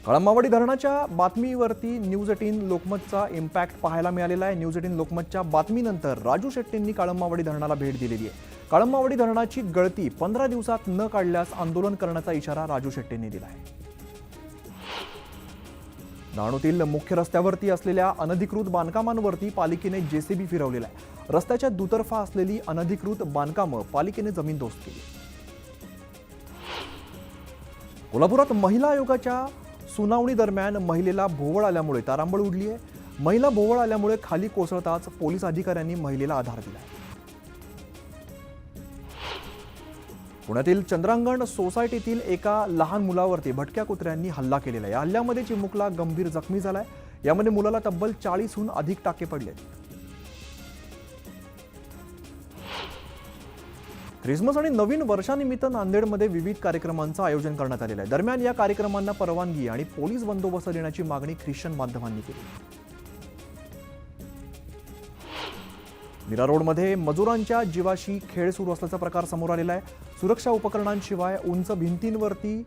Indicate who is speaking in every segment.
Speaker 1: कळमवाडी धरणाच्या बातमीवरती news 18 लोकमतचा impact पाहायला मिळालेला आहे। न्यूज 18 लोकमतच्या बातमीनंतर राजू शेट्टींनी कळमवाडी धरणाला भेट दिलेली आहे। कळमवाडी धरणाची गळती 15 दिवसात न काढल्यास आंदोलन करण्याचा इशारा राजू शेट्टींनी दिला आहे। नाणोतील मुख्य रस्त्यावरती असलेल्या अनधिकृत बांधकामांवरती पालिकेने जेसीबी फिरवलेला आहे। रस्त्याच्या दुतर्फा असलेली अनधिकृत बांधकामं पालिकेने जमीनदोस्त केली। कोल्हापुरात महिला आयोगाच्या सुनावणी दरम्यान महिलेला भोवळ आल्यामुळे तारांबळ उडली आहे। महिला भोवळ आल्यामुळे खाली कोसळताच पोलीस अधिकाऱ्यांनी महिलेला आधार दिला। पुण्यातील चंद्रांगण सोसायटीतील एका लहान मुलावरती भटक्या कुत्र्यांनी हल्ला केलेला आहे। या हल्ल्यामध्ये चिमुकला गंभीर जखमी झालाय। यामध्ये मुलाला तब्बल 40हून अधिक टाके पडले। ख्रिसमस आणि नवीन वर्षानिमित्त नांदेडमध्ये विविध कार्यक्रमांचं आयोजन करण्यात आलेलं आहे। दरम्यान या कार्यक्रमांना परवानगी आणि पोलीस बंदोबस्त देण्याची मागणी ख्रिश्चन बांधवांनी केली। मीरा रोडमध्ये मजुरांच्या जीवाशी खेळ सुरू असल्याचा प्रकार समोर आलेला आहे। सुरक्षा उपकरणांशिवाय उंच भिंतींवरती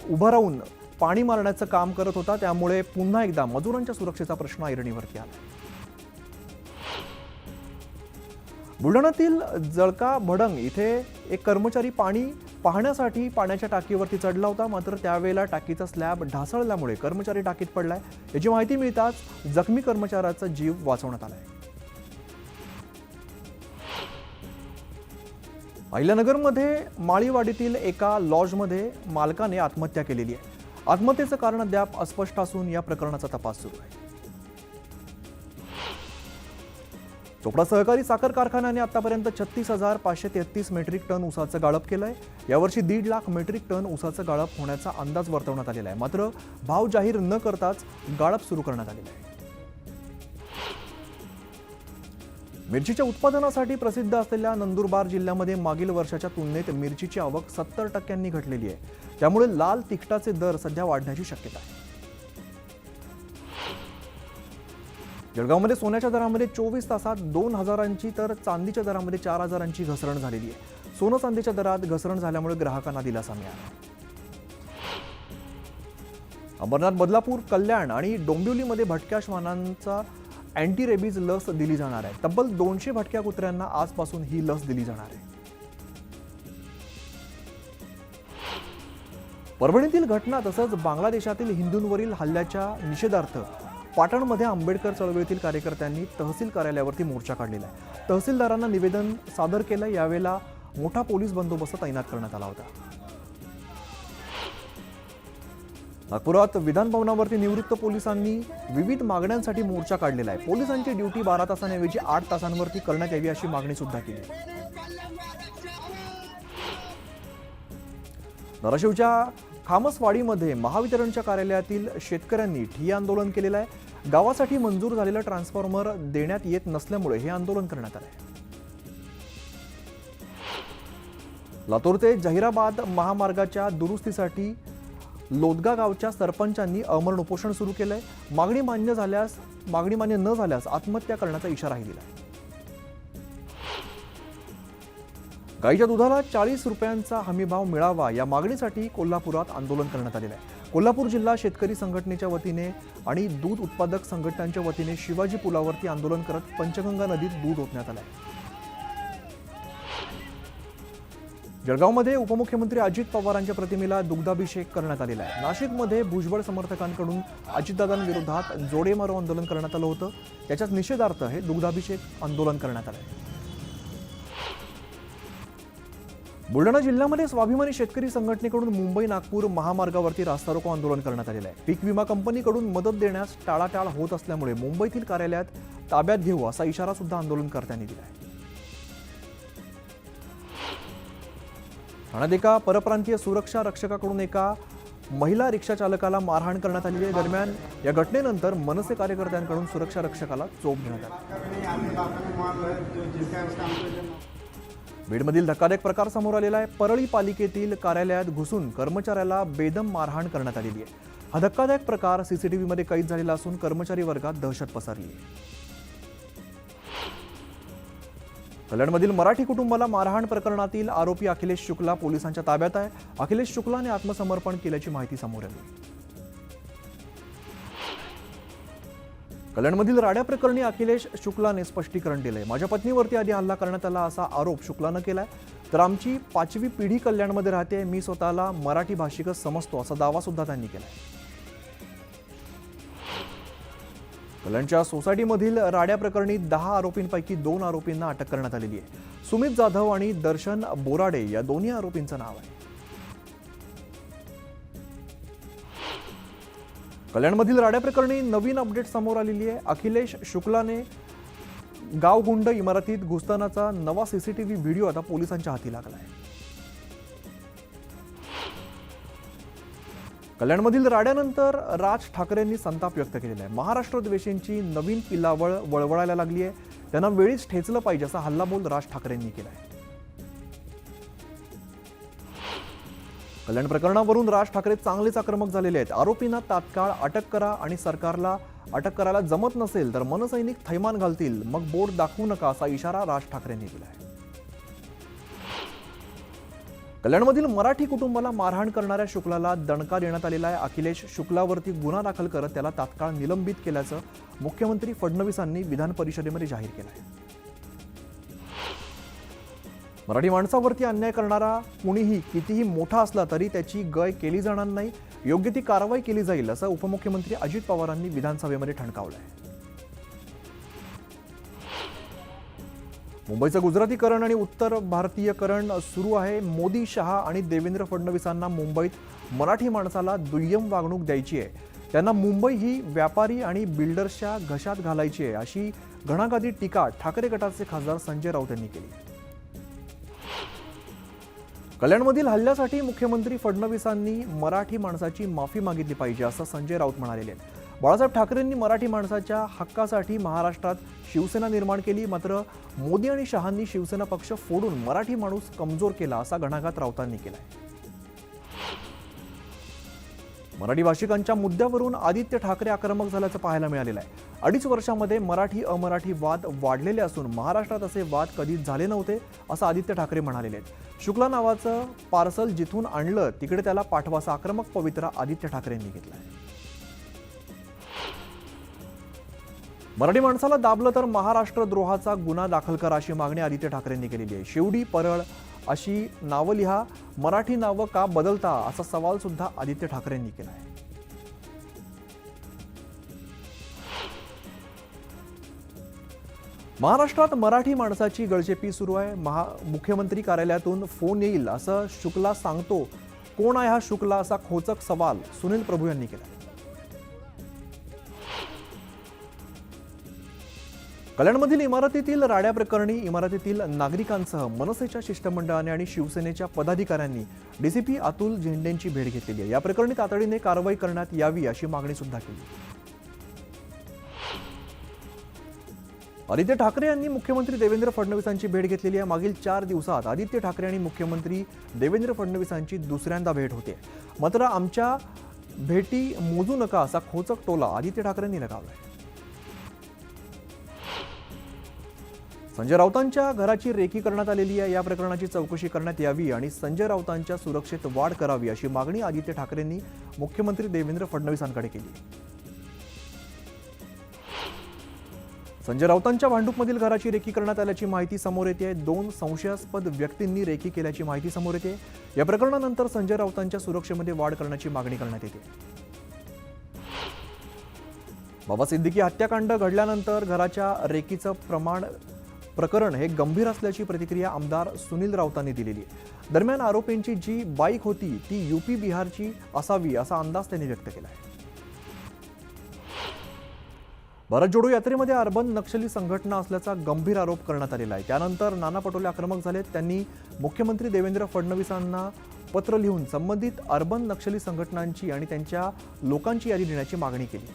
Speaker 1: उभं राहून पाणी मारण्याचं काम करत होता, त्यामुळे पुन्हा एकदा मजुरांच्या सुरक्षेचा प्रश्न ऐरणीवरती आला। बुलढाण्यातील जळका भडंग इथे एक कर्मचारी पाणी पाहण्यासाठी पाण्याच्या टाकीवरती चढला होता, मात्र त्यावेळेला टाकीचा स्लॅब ढासळल्यामुळे कर्मचारी टाकीत पडलाय। याची माहिती मिळताच जखमी कर्मचाऱ्याचा जीव वाचवण्यात आलाय। अहिल्यानगरमध्ये माळीवाडीतील एका लॉजमध्ये मालकाने आत्महत्या केलेली आहे। आत्महत्येचं कारण अद्याप अस्पष्ट असून या प्रकरणाचा तपास सुरू आहे। चोपडा सहकारी साखर कारखान्याने आतापर्यंत 36,533 मेट्रिक टन ऊसाचं गाळप केलंय। यावर्षी 1.5 लाख मेट्रिक टन ऊसाचं गाळप होण्याचा अंदाज वर्तवण्यात आलेला आहे, मात्र भाव जाहीर न करताच गाळप सुरू करण्यात आलेला आहे। मिरचीच्या उत्पादनासाठी प्रसिद्ध असलेल्या नंदुरबार जिल्ह्यामध्ये मागील वर्षाच्या तुलनेत मिरचीची आवक 70% घटलेली आहे। त्यामुळे लाल तिखटाचे दर सध्या वाढण्याची शक्यता आहे। जळगावमध्ये सोन्याच्या दरामध्ये 24 तासात 2,000ची तर चांदीच्या दरामध्ये 4,000ची घसरण झालेली आहे। सोनं चांदीच्या दरात घसरण झाल्यामुळे ग्राहकांना दिलासा मिळाला। अंबरनाथ, बदलापूर, कल्याण आणि डोंबिवलीमध्ये भटक्या श्वानांचा अँटी रेबीज लस दिली जाणार आहे। तब्बल 200 भटक्या कुत्र्यांना आजपासून ही लस दिली जाणार आहे। परभणीतील घटना तसंच बांगलादेशातील हिंदूंवरील हल्ल्याच्या निषेधार्थ पाटणमध्ये आंबेडकर चळवळीतील कार्यकर्त्यांनी तहसील कार्यालयावरती मोर्चा काढलेला आहे। तहसीलदारांना निवेदन सादर केलं। यावेळेला मोठा पोलीस बंदोबस्त तैनात करण्यात आला होता। नागपुरात विधान भवनावरती निवृत्त पोलिसांनी विविध मागण्यांसाठी मोर्चा काढलेला आहे। पोलिसांची ड्युटी 12 तासांऐवजी 8 तासांवरती करण्यात यावी अशी मागणी सुद्धा केली। धाराशिवच्या खामसवाडीमध्ये महावितरणच्या कार्यालयातील शेतकऱ्यांनी ठिय्या आंदोलन केलेलं आहे। गावासाठी मंजूर झालेलं ट्रान्सफॉर्मर देण्यात येत नसल्यामुळे हे आंदोलन करण्यात आले। लातूर ते जहिराबाद महामार्गाच्या दुरुस्तीसाठी लोदगा गावच्या सरपंचांनी अमरण उपोषण सुरू केलंय। मागणी मान्य न झाल्यास आत्महत्या करण्याचा इशाराही दिलाय। गाईच्या दुधाला 40 रुपयांचा हमीभाव मिळावा या मागणीसाठी कोल्हापुरात आंदोलन करण्यात आलेलं आहे। कोल्हापूर जिल्हा शेतकरी संघटनेच्या वतीने आणि दूध उत्पादक संघटनांच्या वतीने शिवाजी पुलावरती आंदोलन करत पंचगंगा नदीत दूध ओतण्यात आलंय। जळगावमध्ये उपमुख्यमंत्री अजित पवारांच्या प्रतिमेला दुग्धाभिषेक करण्यात आलेला आहे। नाशिकमध्ये भुजबळ समर्थकांकडून अजितदादांविरोधात जोडे मारो आंदोलन करण्यात आलं होतं। त्याच्याच निषेधार्थ हे दुग्धाभिषेक आंदोलन करण्यात आलंय। बुलढाणा जिल्ह्यामध्ये स्वाभिमानी शेतकरी संघटनेकडून मुंबई नागपूर महामार्गावरती रास्ता रोको आंदोलन करण्यात आलेलं आहे। पीक विमा कंपनीकडून मदत देण्यास टाळाटाळ होत असल्यामुळे मुंबईतील कार्यालयात ताब्यात घेऊ असा इशारा सुद्धा आंदोलनकर्त्यांनी दिला आहे। ठाण्यात एका परप्रांतीय सुरक्षा रक्षकाकडून एका महिला रिक्षा चालकाला मारहाण करण्यात आली आहे। दरम्यान या घटनेनंतर मनसे कार्यकर्त्यांकडून सुरक्षा रक्षकाला चोप देण्यात आली। बीडमधील धक्कादायक प्रकार समोर आलेला आहे। परळी पालिकेतील कार्यालयात घुसून कर्मचाऱ्याला बेदम मारहाण करण्यात आलेली आहे। हा धक्कादायक प्रकार सीसीटीव्हीमध्ये कैद झालेला असून कर्मचारी वर्गात दहशत पसरली आहे। कल्याणमधील मराठी कुटुंबाला मारहाण प्रकरणातील आरोपी अखिलेश शुक्ला पोलिसांच्या ताब्यात आहे। अखिलेश शुक्लाने आत्मसमर्पण केल्याची माहिती समोर आली। कल्याणमधील राड्या प्रकरणी अखिलेश शुक्लाने स्पष्टीकरण दिले. माझ्या पत्नीवरती आधी हल्ला करण्यात आला असा आरोप शुक्लानं केलाय. तर आमची 5वी पिढी कल्याणमध्ये राहते, मी स्वतःला मराठी भाषिकच समजतो असा दावा सुद्धा त्यांनी केलाय. कल्याणच्या सोसायटीमधील राड्या प्रकरणी 10 आरोपींपैकी 2 आरोपींना अटक करण्यात आलेली आहे. सुमित जाधव आणि दर्शन बोराडे या दोन्ही आरोपींचं नाव आहे. कल्याणमधील राड्या प्रकरणी नवीन अपडेट समोर आलेली आहे. अखिलेश शुक्लाने गावगुंड इमारतीत घुसतानाचा नवा सीसीटीव्ही व्हिडिओ आता पोलिसांच्या हाती लागला आहे. कल्याणमधील राड्यानंतर राज ठाकरेंनी संताप व्यक्त केलेला आहे. महाराष्ट्र द्वेषींची नवीन पिलावळ वळवळायला लागली आहे, त्यांना वेळीच ठेचलं पाहिजे असा हल्लाबोल राज ठाकरेंनी केला आहे. कल्याण प्रकरणावरून राज ठाकरे चांगलेच आक्रमक झालेले आहेत. आरोपींना तात्काळ अटक करा आणि सरकारला अटक करायला जमत नसेल तर मनसैनिक थैमान घालतील, मग बोट दाखवू नका असा इशारा राज ठाकरेंनी दिला आहे. कल्याणमधील मराठी कुटुंबाला मारहाण करणाऱ्या शुक्लाला दणका देण्यात आलेला आहे. अखिलेश शुक्लावरती गुन्हा दाखल करत त्याला तात्काळ निलंबित केल्याचं मुख्यमंत्री फडणवीसांनी विधान परिषदेमध्ये जाहीर केलं आहे. मराठी माणसावरती अन्याय करणारा कुणीही कितीही मोठा असला तरी त्याची गय केली जाणार नाही, योग्य ती कारवाई केली जाईल असं उपमुख्यमंत्री अजित पवारांनी विधानसभेमध्ये ठणकावलं आहे. मुंबईचं गुजरातीकरण आणि उत्तर भारतीयकरण सुरू आहे. मोदी, शहा आणि देवेंद्र फडणवीसांना मुंबईत मराठी माणसाला दुय्यम वागणूक द्यायची आहे. त्यांना मुंबई ही व्यापारी आणि बिल्डर्सच्या घशात घालायची आहे, अशी घणाघाती टीका ठाकरे गटाचे खासदार संजय राऊत यांनी केली. कल्याणमधील हल्ल्यासाठी मुख्यमंत्री फडणवीसांनी मराठी माणसाची माफी मागितली पाहिजे असं संजय राऊत म्हणाले. बाळासाहेब ठाकरेंनी मराठी माणसाच्या हक्कासाठी महाराष्ट्रात शिवसेना निर्माण केली, मात्र मोदी आणि शहांनी शिवसेना पक्ष फोडून मराठी माणूस कमजोर केला असा घणाघात राऊतांनी केलाय. मराठी भाषिकांच्या मुद्द्यावरून आदित्य ठाकरे आक्रमक झाल्याचं पाहायला मिळालेलं आहे. 2.5 वर्षांमध्ये मराठी अमराठी वाद वाढलेले असून महाराष्ट्रात असे वाद कधीच झाले नव्हते असं आदित्य ठाकरे म्हणालेले आहेत. शुक्ला नावाचं पार्सल जिथून आणलं तिकडे त्याला पाठवाचा आक्रमक पवित्रा आदित्य ठाकरेंनी घेतलाय. मराठी माणसाला दाबलं तर महाराष्ट्र द्रोहाचा गुन्हा दाखल करा अशी मागणी आदित्य ठाकरेंनी केलेली आहे. शिवडी, परळ अशी नावं लिहा, मराठी नावं का बदलता असा सवाल सुद्धा आदित्य ठाकरेंनी केला आहे. महाराष्ट्रात मराठी माणसाची गळचेपी सुरू आहे. मुख्यमंत्री कार्यालयातून फोन येईल असं शुक्ला सांगतो. कोण आहे हा शुक्ला असा खोचक सवाल सुनील प्रभू यांनी केला. कल्याणमधील इमारतीतील राड्या प्रकरणी इमारतीतील नागरिकांसह मनसेच्या शिष्टमंडळाने आणि शिवसेनेच्या पदाधिकाऱ्यांनी डीसीपी अतुल झेंडेंची भेट घेतलेली आहे. या प्रकरणी तातडीने कारवाई करण्यात यावी अशी मागणी सुद्धा केली. आदित्य ठाकरे यांनी मुख्यमंत्री देवेंद्र फडणवीसांची भेट घेतलेली आहे. मागील 4 दिवसात आदित्य ठाकरे आणि मुख्यमंत्री देवेंद्र फडणवीसांची दुसऱ्यांदा भेट होते. मात्र आमच्या भेटी मोजू नका असा खोचक टोला आदित्य ठाकरेंनी लगावलाय. संजय राऊतांच्या घराची रेकी करण्यात आलेली आहे. या प्रकरणाची चौकशी करण्यात यावी आणि संजय राऊतांच्या सुरक्षेत वाढ करावी अशी मागणी आदित्य ठाकरेंनी मुख्यमंत्री देवेंद्र फडणवीसांकडे केली. संजय राऊतांच्या भांडूपमधील घराची रेकी करण्यात आल्याची माहिती समोर येते. 2 संशयास्पद व्यक्तींनी रेकी केल्याची माहिती समोर येते. या प्रकरणानंतर संजय राऊतांच्या सुरक्षेमध्ये वाढ करण्याची मागणी करण्यात येते. बाबा सिद्दीकी हत्याकांड घडल्यानंतर घराच्या रेकीचं प्रकरण हे गंभीर असल्याची प्रतिक्रिया आमदार सुनील राऊतांनी दिलेली आहे. दरम्यान आरोपींची जी बाईक होती ती यूपी बिहारची असावी असा अंदाज त्यांनी व्यक्त केला आहे. भारत जोडो यात्रेमध्ये अर्बन नक्षली संघटना असल्याचा गंभीर आरोप करण्यात आलेला आहे. त्यानंतर नाना पटोले आक्रमक झालेत. त्यांनी मुख्यमंत्री देवेंद्र फडणवीसांना पत्र लिहून संबंधित अर्बन नक्षली संघटनांची आणि त्यांच्या लोकांची यादी देण्याची मागणी केली.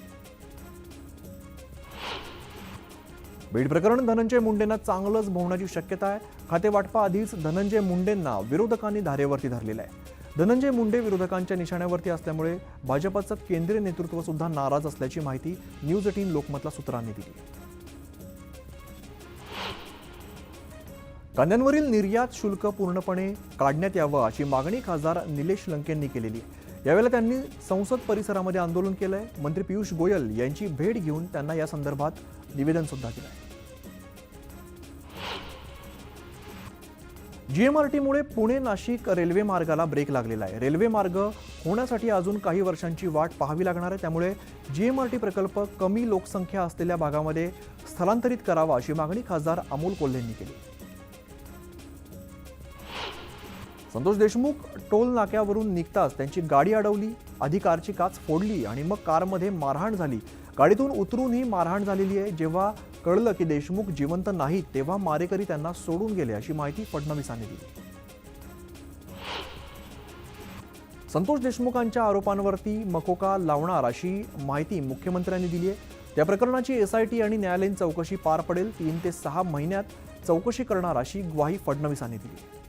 Speaker 1: बीड प्रकरण धनंजय मुंडेंना चांगलंच भोवण्याची शक्यता आहे. खातेवाटपाआधीच धनंजय मुंडेंना विरोधकांनी धारेवरती धरलेलं आहे. धनंजय मुंडे विरोधकांच्या निशाण्यावरती असल्यामुळे भाजपचं केंद्रीय नेतृत्व सुद्धा नाराज असल्याची माहिती न्यूज 18 लोकमतला सूत्रांनी दिली. कांद्यांवरील निर्यात शुल्क पूर्णपणे काढण्यात यावं अशी मागणी खासदार निलेश लंकेंनी केलेली आहे. यावेळेला त्यांनी संसद परिसरामध्ये आंदोलन केलंय. मंत्री पियुष गोयल यांची भेट घेऊन त्यांना या संदर्भात निवेदन सुद्धा दिलंय. जीएमआरटीमुळे पुणे नाशिक रेल्वे मार्गाला ब्रेक लागलेला आहे. रेल्वे मार्ग होण्यासाठी अजून काही वर्षांची वाट पाहावी लागणार आहे. त्यामुळे जीएमआरटी प्रकल्प कमी लोकसंख्या असलेल्या भागामध्ये स्थलांतरित करावा अशी मागणी खासदार अमोल कोल्हेंनी केली. संतोष देशमुख टोल नाक्यावरून निघताच त्यांची गाडी अडवली. आधी कारची काच फोडली आणि मग कारमध्ये मारहाण झाली. गाडीतून उतरून ही मारहाण झालेली आहे. जेव्हा कळलं की देशमुख जिवंत नाहीत तेव्हा मारेकरी त्यांना सोडून गेले अशी माहिती फडणवीसांनी दिली. संतोष देशमुखांच्या आरोपांवरती मकोका लावणार अशी माहिती मुख्यमंत्र्यांनी दिली आहे. त्या प्रकरणाची एसआयटी आणि न्यायालयीन चौकशी पार पडेल. 3 ते 6 महिन्यात चौकशी करणार अशी ग्वाही फडणवीसांनी दिली.